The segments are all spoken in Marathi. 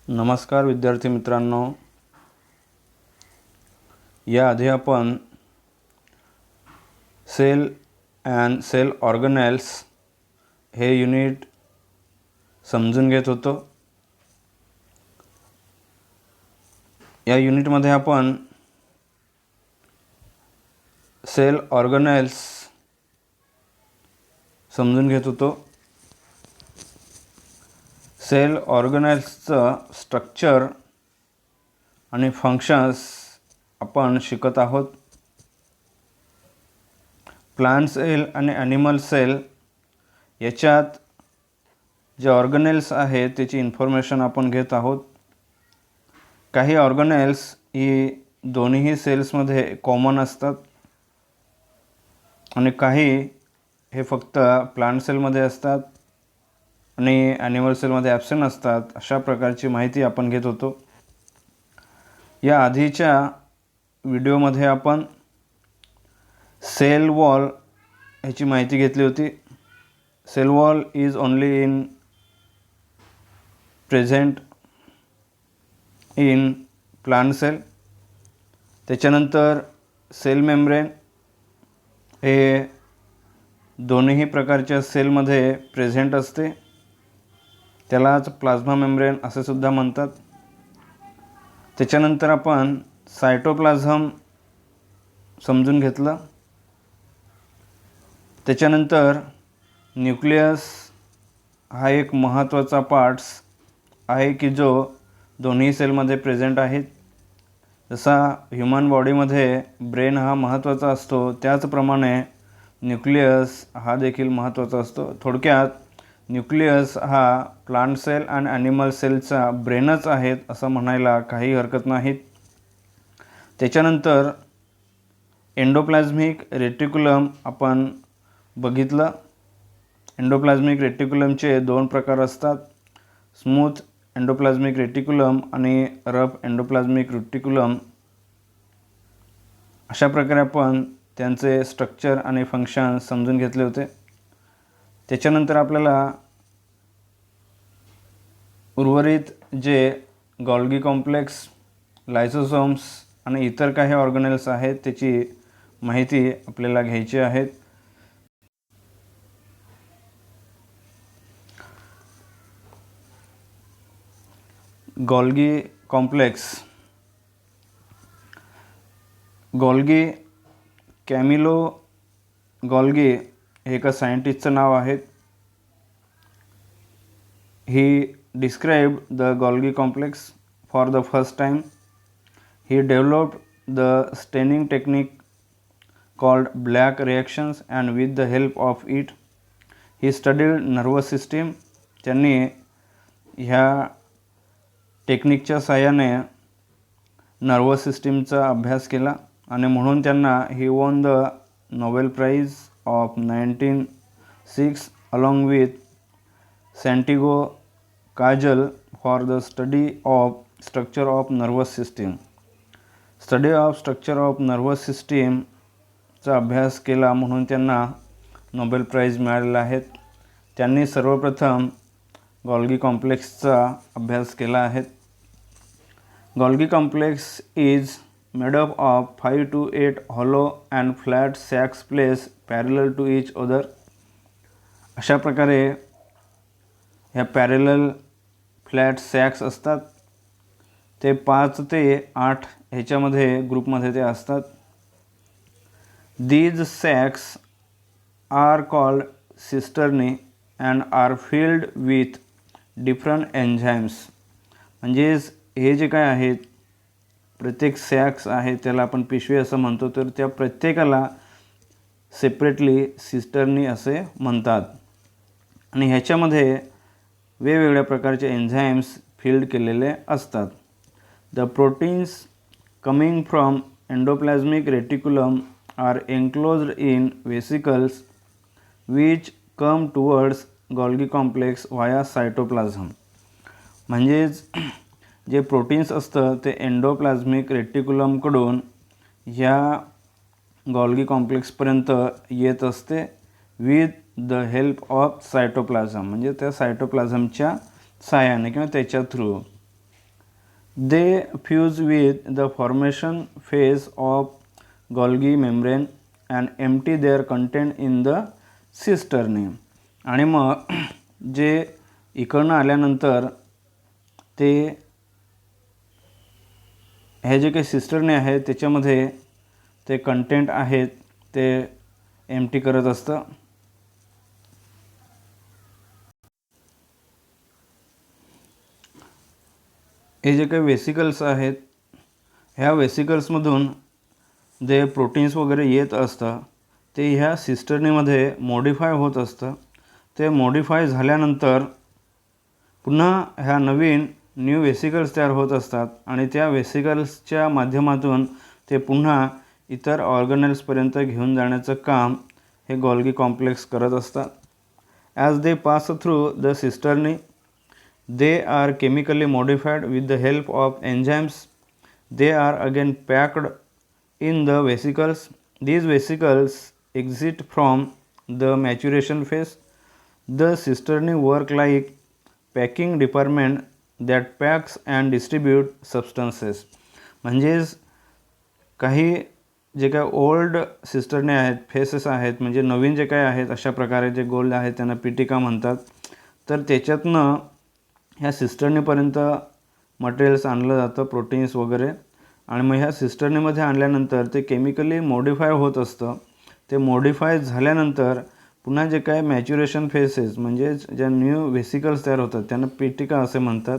नमस्कार विद्यार्थी मित्रांनो, याआधी आपण सेल अँड सेल ऑर्गनेल्स हे युनिट समजून घेत होतो। या युनिटमध्ये आपण सेल ऑर्गनेल्स समजून घेत होतो। सेल ऑर्गनेल्सचं स्ट्रक्चर आणि फंक्शन्स आपण शिकत आहोत। प्लांट सेल आणि ॲनिमल सेल याच्यात जे ऑर्गनेल्स आहेत त्याची इन्फॉर्मेशन आपण घेत आहोत। काही ऑर्गनेल्स ही दोन्ही सेल्समध्ये कॉमन असतात आणि काही हे फक्त प्लांट सेलमध्ये असतात आणि ॲनिमल सेलमध्ये ॲब्सेंट असतात। अशा प्रकारची माहिती आपण घेत होतो। या आधीच्या व्हिडिओमध्ये आपण सेल वॉल ह्याची माहिती घेतली होती। Cell wall is only in present in plant cell. त्याच्यानंतर सेल मेम्ब्रेन हे दोन्ही प्रकारच्या सेलमध्ये प्रेझेंट असते, त्यालाच प्लाझ्मा मेम्ब्रेन असे सुद्धा म्हणतात। त्याच्यानंतर आपण सायटोप्लाझम समजून घेतलं। त्याच्यानंतर न्यूक्लियस हा एक महत्त्वाचा पार्ट्स आहे की जो दोन्ही सेलमध्ये प्रेझेंट आहे। जसा ह्यूमन बॉडीमध्ये ब्रेन हा महत्त्वाचा असतो, त्याचप्रमाणे न्यूक्लियस हा देखील महत्त्वाचा असतो। थोडक्यात न्यूक्लियस हा प्लांट सेल आणि ॲनिमल सेलचा ब्रेनच आहे असं म्हणायला काही हरकत नाही। त्याच्यानंतर एंडोप्लाझ्मिक रेटिक्युलम आपण बघितलं। एंडोप्लाझ्मिक रेटिक्युलमचे दोन प्रकार असतात, स्मूथ एंडोप्लाझ्मिक रेटिक्युलम आणि रफ एंडोप्लाझ्मिक रेटिक्युलम। अशा प्रकारे आपण त्यांचे स्ट्रक्चर आणि फंक्शन समजून घेतले होते। त्याच्यानंतर आपल्याला उर्वरित जे गॉल्गी कॉम्प्लेक्स, लायसोसोम्स आणि इतर काही ऑर्गनेल्स आहेत त्याची माहिती आपल्याला घ्यायची आहे। Golgi complex, Golgi, Camillo Golgi हे एका सायंटिस्टचं नाव आहे। He described the Golgi complex for the first time. He developed the staining technique called black reactions, and with the help of it, he studied nervous system. त्यांनी ह्या टेक्निकच्या साहाय्याने नर्वस सिस्टीमचा अभ्यास केला आणि म्हणून त्यांना he won the Nobel Prize of 1906 along with Santiago Cajal for the study of structure of nervous system. Study of structure of nervous सिस्टीमचा अभ्यास केला म्हणून त्यांना नोबेल प्राइज मिळालेला आहे। त्यांनी सर्वप्रथम गॉल्गी कॉम्प्लेक्सचा अभ्यास केला आहे। Golgi complex is made up of 5 to 8 hollow and flat sacs placed parallel to each other. अशा प्रकारे ह्या पॅरेलल फ्लॅट सॅक्स असतात, ते 5 ते 8 ह्याच्यामध्ये ग्रुपमध्ये ते असतात। These sacs are called cisternae and are filled with different enzymes. म्हणजेच हे जे काय आहेत, प्रत्येक सॅक्स आहे त्याला आपण पिशवी असं म्हणतो, तर त्या प्रत्येकाला सेपरेटली सिस्टर्नी असे म्हणतात आणि ह्याच्यामध्ये वेगवेगळ्या प्रकारचे एन्झाईम्स फिल्ड केलेले असतात। The proteins coming from endoplasmic reticulum are enclosed in vesicles which come towards Golgi complex via cytoplasm. म्हणजेच जे प्रोटीन्स असतं ते एंडोप्लाझ्मिक रेटिक्युलमकडून ह्या गॉल्गी कॉम्प्लेक्सपर्यंत येत असते with the help of cytoplasm, म्हणजे त्या सायटोप्लाझमच्या साहाय्याने किंवा त्याच्या through. They fuse with the formation phase of Golgi membrane and empty their content in the cisternae. आणि मग जे इकडनं आल्यानंतर ते हे जे काही सिस्टरने आहे त्याच्यामध्ये ते कंटेंट आहेत ते एम्प्टी करत असतं. हे जे काही वेसिकल्स आहेत ह्या वेसिकल्समधून जे प्रोटीन्स वगैरे येत असतं ते ह्या सिस्टर्नीमध्ये मॉडिफाय होत असतं. ते मॉडिफाय झाल्यानंतर पुन्हा ह्या न्यू वेसिकल्स तयार होत असतात आणि त्या वेसिकल्सच्या माध्यमातून ते पुन्हा इतर ऑर्गनेल्सपर्यंत घेऊन जाण्याचं काम हे गोल्गी कॉम्प्लेक्स करत असतात. As they pass through the cisternae they are chemically modified with the help of enzymes. They are again packed in the vesicles. These vesicles exit from the maturation phase. The cisternae work like packing department that packs and distribute substances. म्हणजेच काही जे काय ओल्ड सिस्टर्ने आहेत फेसेस आहेत म्हणजे नवीन जे काय आहेत अशा प्रकारे जे गोल्ड आहेत त्यांना पिटिका म्हणतात. तर त्याच्यातनं ह्या सिस्टर्नीपर्यंत मटेरियल्स आणलं जातं प्रोटीन्स वगैरे आणि मग ह्या सिस्टर्नीमध्ये आणल्यानंतर ते केमिकली मॉडिफाय होत असतं. ते मॉडिफाय झाल्यानंतर पुन्हा जे काय मॅच्युरेशन फेसेस म्हणजेच ज्या न्यू व्हेसिकल्स तयार होतात त्यांना पिटिका असे म्हणतात.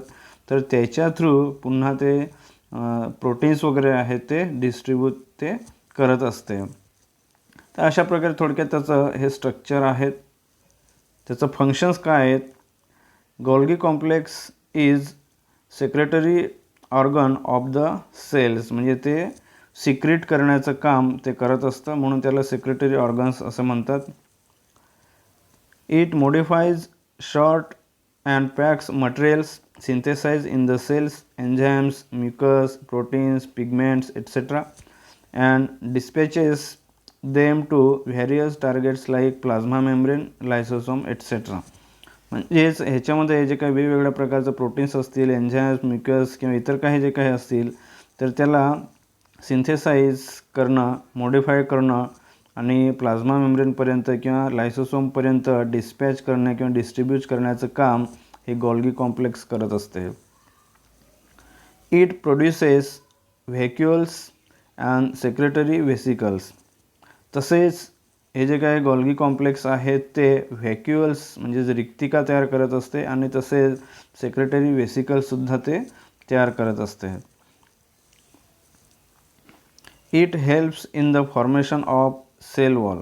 तर त्याच्या थ्रू पुन्हा ते प्रोटीन्स वगैरे आहेत ते डिस्ट्रीब्यूट ते करत असते. तर अशा प्रकारे थोडक्यात त्याचं हे स्ट्रक्चर आहेत. त्याचं फंक्शन्स काय आहेत. Golgi complex is secretory organ of the cells म्हणजे ते सिक्रेट करण्याचं काम ते करत असतं म्हणून त्याला सेक्रेटरी ऑर्गन्स असं म्हणतात. It modifies sorts and packs materials synthesise in the cells enzymes mucus proteins pigments etcetera and dispatches them to various targets like plasma membrane lysosome etcetera. म्हणजेच ह्याच्यामध्ये जे काही वेगवेगळ्या प्रकारचे प्रोटीन्स असतील एन्झाइम्स म्युकस किंवा इतर काही जे काही असतील तर त्याला सिंथेसाइज करणं मॉडिफाय करणं आणि प्लाझ्मा मेम्ब्रेनपर्यंत किंवा लायसोसोमपर्यंत डिस्पॅच करणे किंवा डिस्ट्रीब्यूट करण्याचं काम हे गोल्गी कॉम्प्लेक्स करत असते. It produces vacuoles and secretory vesicles. तसेच हे जे काही गोल्गी कॉम्प्लेक्स आहेत ते व्हॅक्युअल्स म्हणजे रिक्तिका तयार करत असते आणि तसेच सेक्रेटरी व्हेसिकल्ससुद्धा ते तयार करत असते. It helps in the formation of cell wall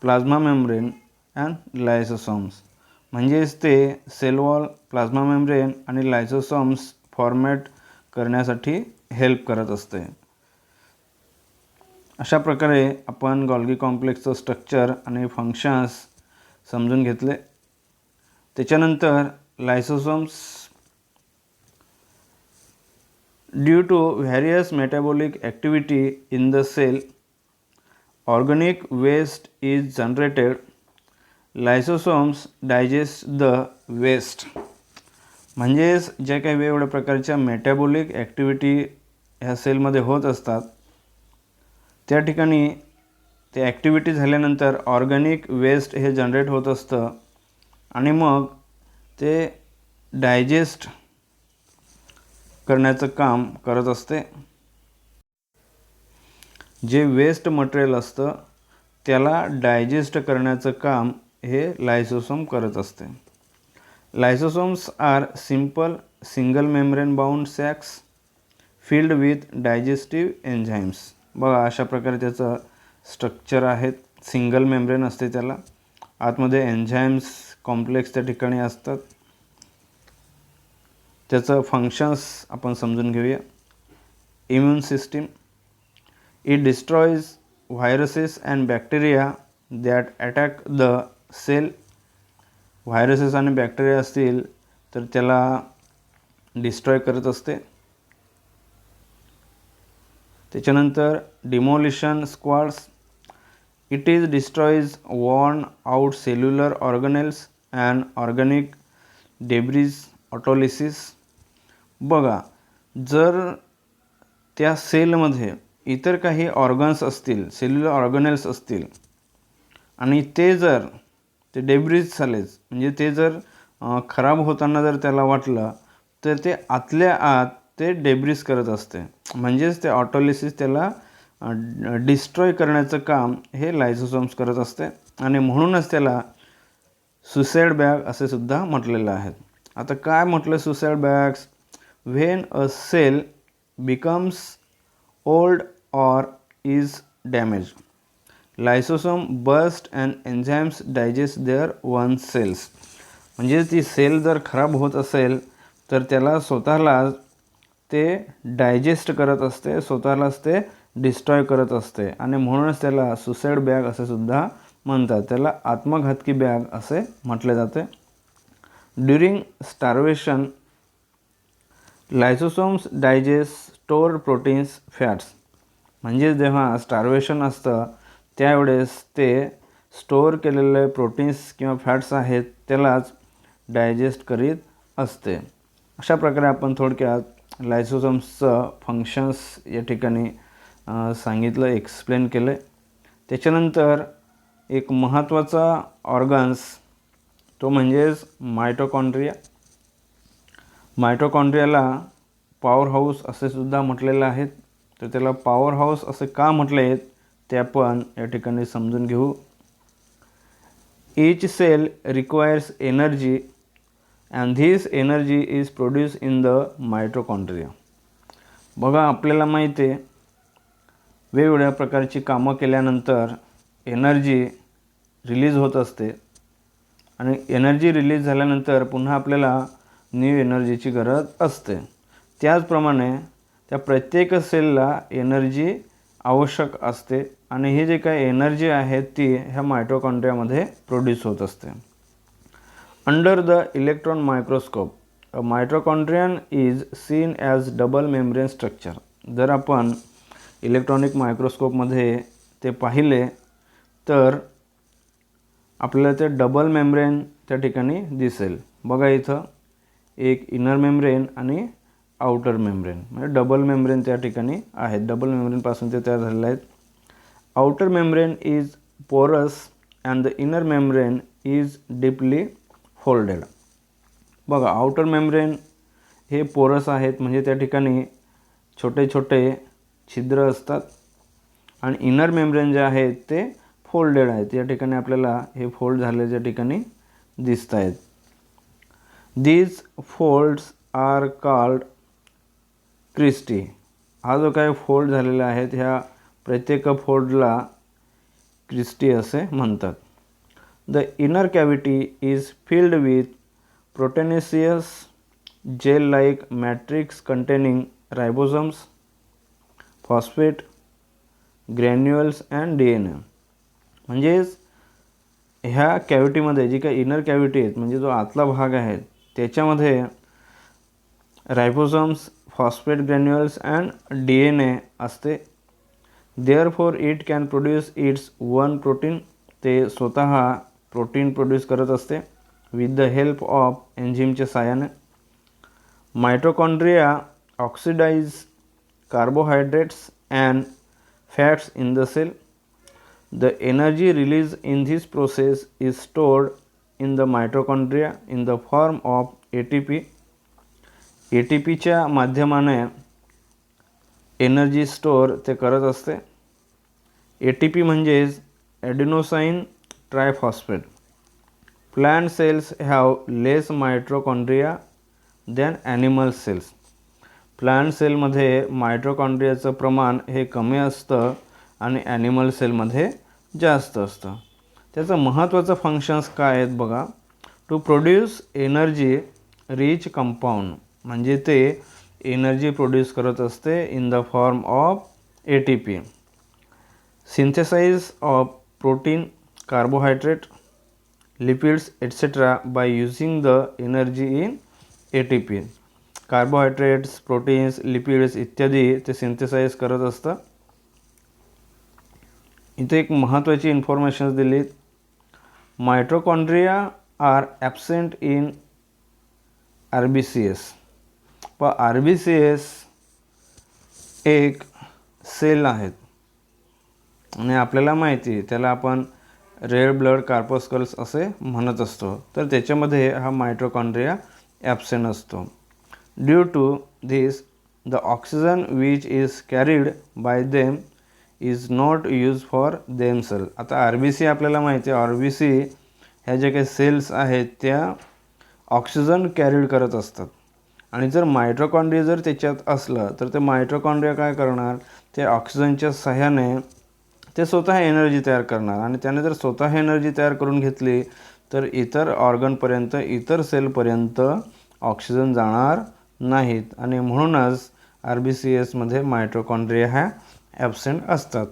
plasma membrane and lysosomes. म्हणजेच ते सेल वॉल प्लाझ्मा मेम्ब्रेन आणि लायसोसोम्स फॉर्मॅट करण्यासाठी हेल्प करत असते. अशा प्रकारे आपण गोल्गी कॉम्प्लेक्सचं स्ट्रक्चर आणि फंक्शन्स समजून घेतले. त्याच्यानंतर lysosomes due to various metabolic activity in the cell organic waste is generated. Lysosomes digest the waste. म्हणजेच ज्या काही वेगवेगळ्या प्रकारच्या मेटाबॉलिक ॲक्टिव्हिटी ह्या सेलमध्ये होत असतात त्या ठिकाणी ते ॲक्टिव्हिटी झाल्यानंतर ऑर्गॅनिक वेस्ट हे जनरेट होत असतं आणि मग ते डायजेस्ट करण्याचं काम करत असते. जे वेस्ट मटेरियल असतं त्याला डायजेस्ट करण्याचं काम हे लायसोसोम करत असते. Lysosomes are simple single membrane bound sacs filled with digestive enzymes. बघा अशा प्रकारे त्याचं स्ट्रक्चर आहे. सिंगल मेम्ब्रेन असते त्याला आतमध्ये एन्झाइम्स कॉम्प्लेक्स त्या ठिकाणी असतात. त्याचं फंक्शन्स आपण समजून घेऊया. Immune system it destroys viruses and bacteria that attack the cell. Viruses आणि बॅक्टेरिया असतील तर त्याला डिस्ट्रॉय करत असते. त्याच्यानंतर demolition squads it is destroys worn out cellular organelles and organic debris autolysis. बघा जर त्या सेलमध्ये इतर काही ऑर्गन्स असतील, सेल्युलर ऑर्गनेल्स असतील आणि ते जर ते डेब्रिज झालेच, म्हणजे ते जर खराब होताना जर त्याला वाटलं तर ते आतल्या आत ते डेब्रिज करत असते. म्हणजेच ते ऑटोलिसिस त्याला डिस्ट्रॉय करण्याचं काम हे लायसोसोम्स करत असते आणि म्हणूनच त्याला सुसाईड बॅग असे सुद्धा म्हटलेलं आहे. आता काय म्हटलं suicide bags? When a cell becomes old or is damage, lysosome burst and enzymes digest their own cells. म्हणजे ती सेल जर खराब होत असेल तर त्याला स्वतःलाच ते डायजेस्ट करत असते, स्वतःलाच ते डिस्ट्रॉय करत असते आणि म्हणूनच त्याला सुसाईड बॅग असे सुद्धा म्हणतात. त्याला आत्मघातकी बॅग असे म्हटले जाते. During starvation lysosomes digest stored proteins fats. म्हणजे जेव्हा स्टार्वेशन असतं त्यावेळेस ते स्टोअर केलेले प्रोटीन्स किंवा फॅट्स आहेत त्यालाच डायजेस्ट करीत असते. अशा प्रकारे आपण थोडक्यात लायसोसोम्सचं फंक्शन्स या ठिकाणी सांगितलं, एक्सप्लेन केलं. त्याच्यानंतर एक महत्त्वाचा ऑर्गन्स तो म्हणजेच मायटोकॉन्ड्रिया. मायटोकॉन्ड्रियाला पॉवर हाऊस असे सुद्धा म्हटलेलं आहे. तर त्याला पॉवर हाऊस असे का म्हटले आहेत ते आपण या ठिकाणी समजून घेऊ. Each cell requires energy and this energy is produced in the mitochondria. बघा आपल्याला माहिती आहे वेगवेगळ्या प्रकारची कामं केल्यानंतर एनर्जी रिलीज होत असते आणि एनर्जी रिलीज झाल्यानंतर पुन्हा आपल्याला न्यू एनर्जीची गरज असते. त्याचप्रमाणे त्या प्रत्येक सेलला एनर्जी आवश्यक असते आणि हे जे काही एनर्जी आहे ती ह्या मायटोकॉन्ड्रियामध्ये प्रोड्यूस होत असते. Under the electron microscope a mitochondrion is seen as double membrane structure. जर आपण इलेक्ट्रॉनिक मायक्रोस्कोपमध्ये ते पाहिले तर आपल्याला ते डबल मेम्ब्रेन त्या ठिकाणी दिसेल. बघा इथं एक इनर मेम्ब्रेन आणि आउटर मेम्ब्रेन, म्हणजे डबल मेम्ब्रेन त्या ठिकाणी आहेत. डबल मेम्ब्रेनपासून ते तयार झालेले आहेत. आउटर मेम्ब्रेन इज पोरस and the inner membrane is deeply folded. बघा आउटर मेम्ब्रेन हे पोरस आहेत, म्हणजे त्या ठिकाणी छोटे छोटे छिद्र असतात आणि इनर मेम्ब्रेन जे आहेत ते फोल्डेड आहेत. या ठिकाणी आपल्याला हे फोल्ड झालेल्या ठिकाणी दिसत आहेत. These folds are called cristae. हा जो काही फोल्ड झालेला आहेत ह्या प्रत्येक फोल्डला क्रिस्टी असे म्हणतात. The inner cavity is filled with proteinaceous gel like matrix containing ribosomes, phosphate granules and DNA. म्हणजेच ह्या कॅव्हिटीमध्ये जी काही इनर कॅव्हिटी आहेत म्हणजे जो आतला भाग आहे त्याच्यामध्ये ribosomes, phosphate granules and DNA असते. Therefore it can produce its own protein. ते स्वतः प्रोटीन प्रोड्यूस करत असते विथ द हेल्प ऑफ एन्झिमच्या साहाय्याने. Mitochondria oxidise carbohydrates and fats in the cell. The energy released in this process is stored in the mitochondria in the form of ATP. ATPच्या माध्यमाने एनर्जी स्टोअर ते करत असते. ATP म्हणजेच adenosine triphosphate. Plant cells have less mitochondria than animal cells. Plant सेलमध्ये मायटोकॉन्ड्रियाचं प्रमाण हे कमी असतं आणि ॲनिमल सेलमध्ये जास्त असतं. त्याचं महत्त्वाचं फंक्शन्स काय आहेत बघा. To produce energy rich compound, म्हणजे ते एनर्जी प्रोड्यूस करत असते in the form of ATP. Synthesise of protein, carbohydrate, lipids etcetera by using the energy in ATP. Carbohydrates, proteins, lipids इत्यादी ते सिंथेसाइज करत असतं. इथे एक महत्त्वाची इन्फॉर्मेशन्स दिलीत. Mitochondria are absent in RBCS. RBCS एक सेल आहेत आणि आपल्याला माहिती आहे त्याला आपण रेड ब्लड कार्पस्कल्स असे म्हणत असतो. तर त्याच्यामध्ये हा मायटोकॉन्ड्रिया ॲब्सेंट असतो. Due to this the oxygen which is carried by them is not use for themself. आता RBC आपल्याला माहिती आहे RBC ह्या ज्या काही सेल्स आहेत त्या ऑक्सिजन कॅरीड करत असतात आणि जर मायटोकॉन्ड्रिया जर त्याच्यात असलं तर ते मायटोकॉन्ड्रिया काय करणार, ते ऑक्सिजनच्या सहाय्याने ते स्वतः एनर्जी तयार करणार आणि त्याने जर स्वतः एनर्जी तयार करून घेतली तर इतर ऑर्गनपर्यंत, इतर सेलपर्यंत ऑक्सिजन जाणार नाहीत आणि म्हणूनच RBCSमध्ये मायटोकॉन्ड्रिया ह्या ॲब्सेंट असतात.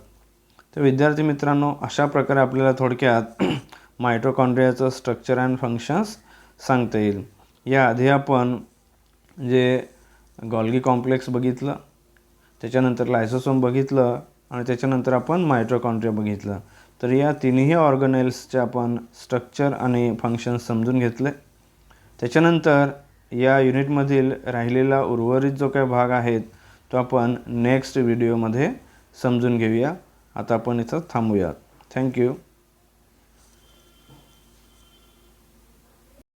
तर विद्यार्थी मित्रांनो, अशा प्रकारे आपल्याला थोडक्यात मायटोकॉन्ड्रियाचं स्ट्रक्चर अँड फंक्शन्स सांगता येईल. याआधी आपण जे गॉल्गी कॉम्प्लेक्स बघितलं, त्याच्यानंतर लायसोसोम बघितलं आणि त्याच्यानंतर आपण मायटोकॉन्ड्रिया बघितलं. तर या तिन्ही ऑर्गनेल्सचे आपण स्ट्रक्चर आणि फंक्शन्स समजून घेतले. त्याच्यानंतर या युनिटमधील राहिलेला उर्वरित जो काही भाग आहेत तो आपण नेक्स्ट व्हिडिओमध्ये समजून घेऊया. आता आपण इथं थांबूया. थँक्यू.